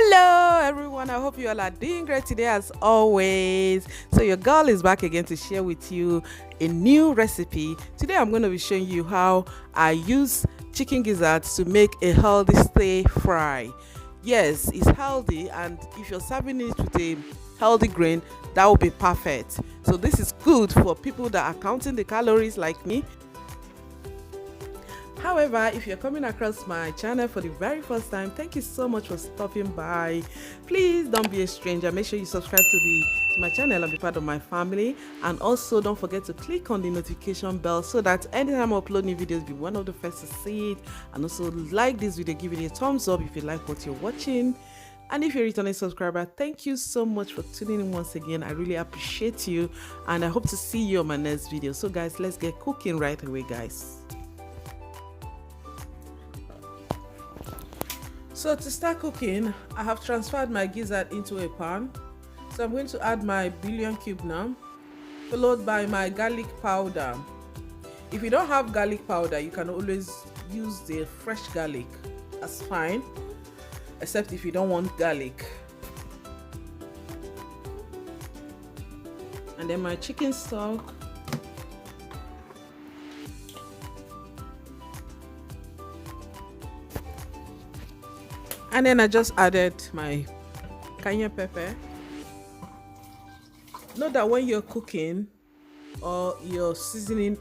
Hello everyone, I hope you all are doing great today as always. So your girl is back again to share with you a new recipe. Today I'm going to be showing you how I use chicken gizzards to make a healthy stir fry. Yes, it's healthy, and if you're serving it with a healthy grain, that will be perfect. So this is good for people that are counting the calories like me. However, if you're coming across my channel for the very first time, thank you so much for stopping by. Please don't be a stranger. Make sure you subscribe to my channel and be part of my family. And also don't forget to click on the notification bell so that anytime I upload new videos, be one of the first to see it. And also like this video, give it a thumbs up if you like what you're watching. And if you're a returning subscriber, thank you so much for tuning in once again. I really appreciate you, and I hope to see you on my next video. So guys, let's get cooking right away, guys. So to start cooking, I have transferred my gizzard into a pan. So I'm going to add my bouillon cube now, followed by my garlic powder. If you don't have garlic powder, you can always use the fresh garlic. That's fine, except if you don't want garlic. And then my chicken stock. And then I just added my cayenne pepper. Note that when you're cooking or you're seasoning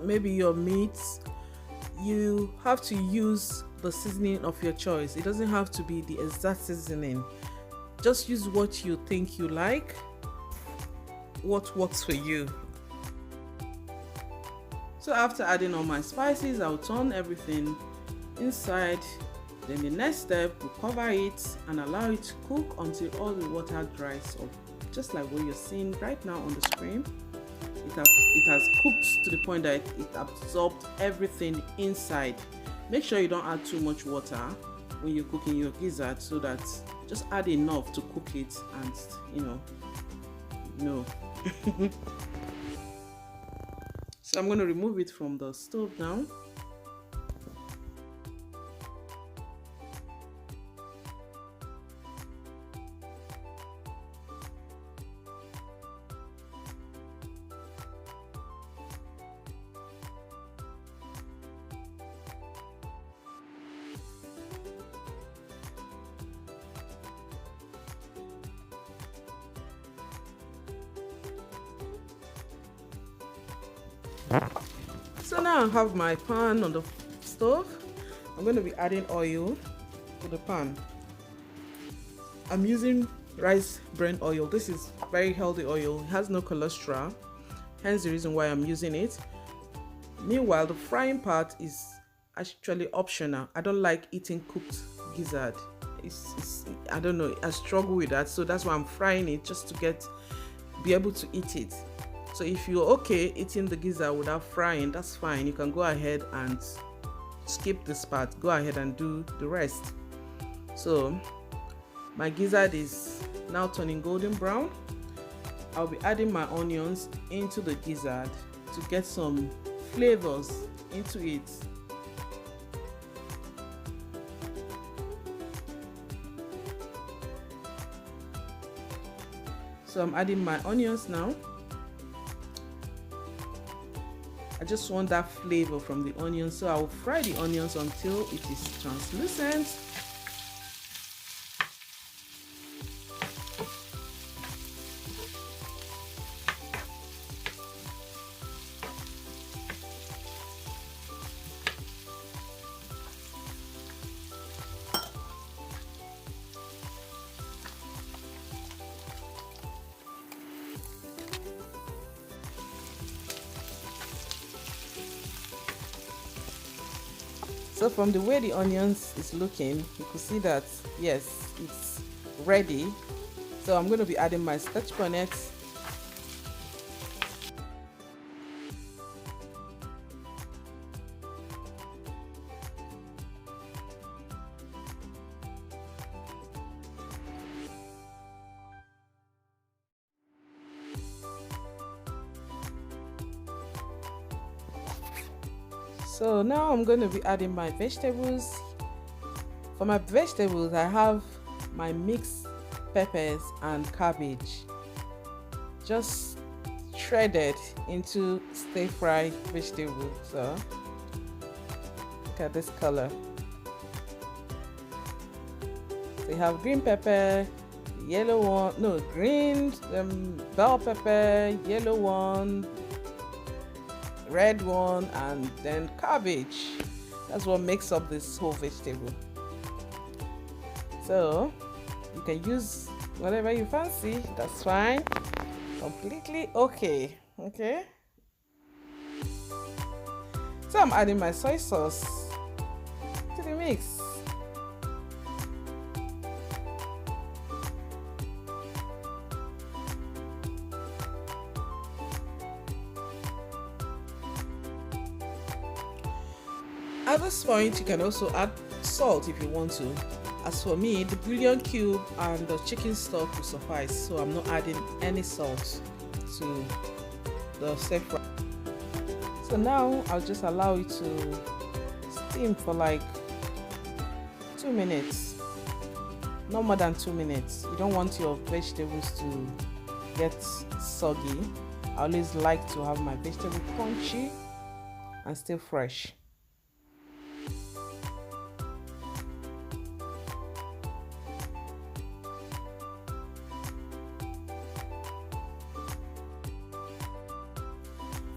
maybe your meats, you have to use the seasoning of your choice. It doesn't have to be the exact seasoning. Just use what you think you like, what works for you. So after adding all my spices, I'll turn everything inside. Then the next step, we cover it and allow it to cook until all the water dries up, just like what you're seeing right now on the screen. It has cooked to the point that it absorbed everything inside. Make sure you don't add too much water when you're cooking your gizzard, so that just add enough to cook it, and So I'm going to remove it from the stove now. So now I have my pan on the stove. I'm going to be adding oil to the pan. I'm using rice bran oil. This is very healthy oil. It has no cholesterol, hence the reason why I'm using it. Meanwhile, the frying part is actually optional. I don't like eating cooked gizzard. I don't know, I struggle with that, so that's why I'm frying it, just to be able to eat it. So if you're okay eating the gizzard without frying, that's fine. You can go ahead and skip this part. Go ahead and do the rest. So my gizzard is now turning golden brown. I'll be adding my onions into the gizzard to get some flavors into it. So I'm adding my onions now. I just want that flavor from the onions, so I will fry the onions until it is translucent. So from the way the onions is looking, you can see that yes, it's ready. So I'm going to be adding my scotch bonnet. So now I'm going to be adding my vegetables. For my vegetables, I have my mixed peppers and cabbage, just shredded into stir fry vegetable. So look at this color. So you have green pepper, yellow one, no, green bell pepper, yellow one, red one, and then cabbage. That's what makes up this whole vegetable. So you can use whatever you fancy, that's fine, completely okay. Okay, so I'm adding my soy sauce to the mix. At this point, you can also add salt if you want to. As for me, the bouillon cube and the chicken stock will suffice, so I'm not adding any salt to the stir fry. So now I'll just allow it to steam for like 2 minutes, no more than 2 minutes. You don't want your vegetables to get soggy. I always like to have my vegetable crunchy and still fresh.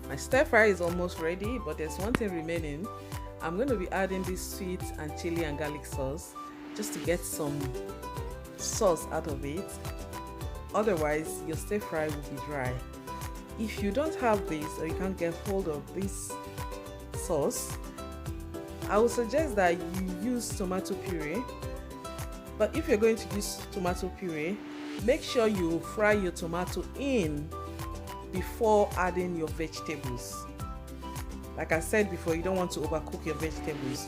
My stir fry is almost ready, but there's one thing remaining. I'm going to be adding this sweet and chili and garlic sauce just to get some sauce out of it. Otherwise, your stir fry will be dry. If you don't have this or you can't get hold of this sauce, I would suggest that you use tomato puree. But if you're going to use tomato puree, make sure you fry your tomato in before adding your vegetables. Like I said before, you don't want to overcook your vegetables,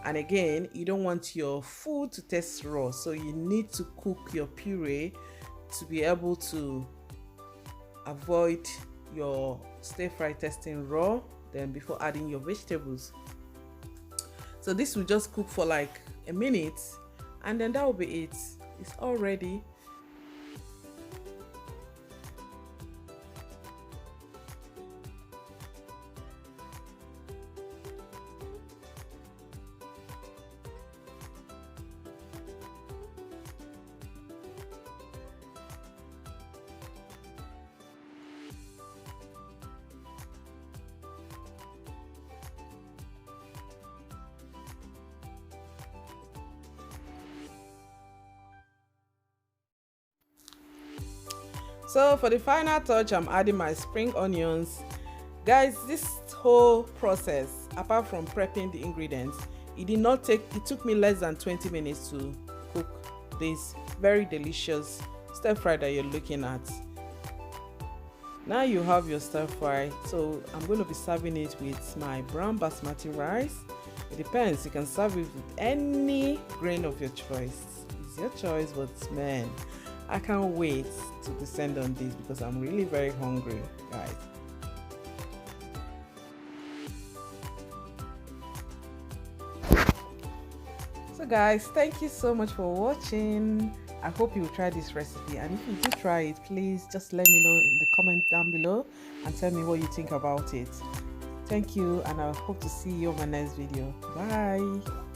and again, you don't want your food to taste raw, so you need to cook your puree to be able to avoid your stir fry tasting raw then before adding your vegetables. So this will just cook for like a minute, and then that will be it. It's all ready. So for the final touch, I'm adding my spring onions. Guys, this whole process, apart from prepping the ingredients, it took me less than 20 minutes to cook this very delicious stir fry that you're looking at. Now you have your stir fry, so I'm going to be serving it with my brown basmati rice. It depends, you can serve it with any grain of your choice. It's your choice, but man, I can't wait to descend on this because I'm really very hungry, guys. So guys, thank you so much for watching. I hope you will try this recipe, and if you do try it, please just let me know in the comment down below and tell me what you think about it. Thank you, and I hope to see you on my next video. Bye.